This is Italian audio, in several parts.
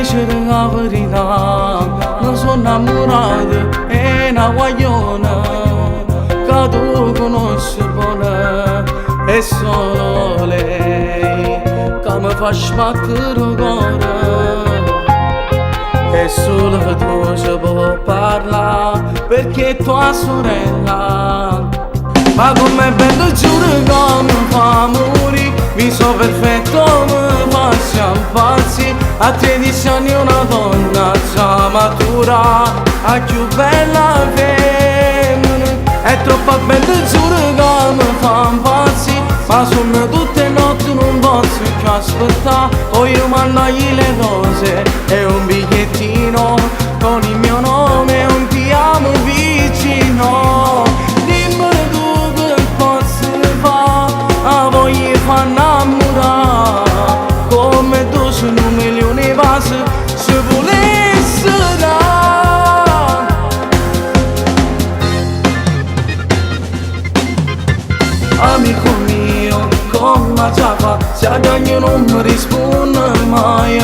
dicere la verità, non sono innamorato e una guagliona che tu conosci buona, è solo lei che mi fa sbattere il cuore. E solo tu ci puoi parlare perché è tua sorella. Ma com'è bello, giuro che mi fa morire, mi so perfetto, mi faccio impazzire. A 13 anni una donna già matura, a più bella femmina. È troppo bello, giuro che mi fa impazzire, ma sono tutte notti non posso più aspettare. Poi io mandagli le cose e un bigliettino con il mio nome e un ti amo vicino. Dimmi tu che posso fare, a voglia fa innamorare, come tu sono 1 milione di passi se volessi dare. Amico mio, come già fa, se a ognuno non mi risponde mai,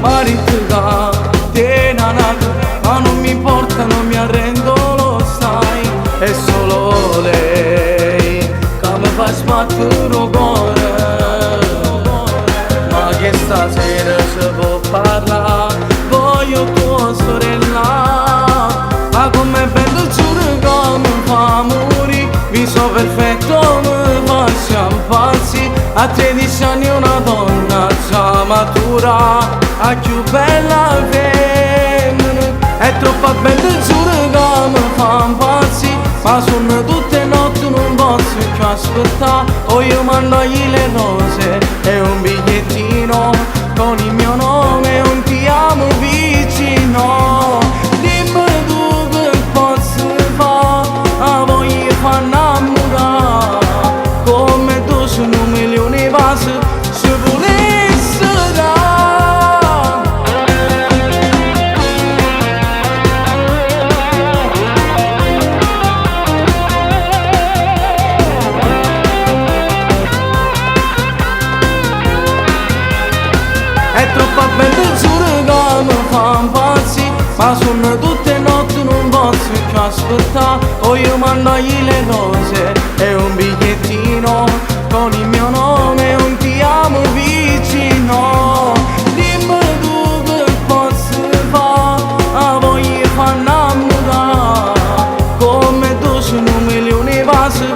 marito che te nato, ma non mi importa, non mi arrendo, lo sai, è solo lei che mi fa sbattere il cuore. Ma che stasera si può parlare, voglio tua sorella. Ma com'è bello, giuro che mi fa morire, mi so perfetto, mi faccio impazzire. A 13 anni una donna già matura, a più bella femmina. È troppo bello, giuro che mi fa impazzire, ma sono tutte notti non posso più aspettare. Poi io mandagli le cose e un bigliettino con il mio nome e un ti amo vicino. Dimmi tu che posso fare, a voglia fa innamorare, come tu sono 1 milione di passi se volessi dare. È troppo bello, giuro che mi fa impazzire, ma sono tutte notti non posso più aspettare. Poi io mandagli le cose e un bigliettino con il mio nome e un ti amo vicino. Dimmi tu che posso fare, a voglia fa innamorare, come tu sono 1 milione di passi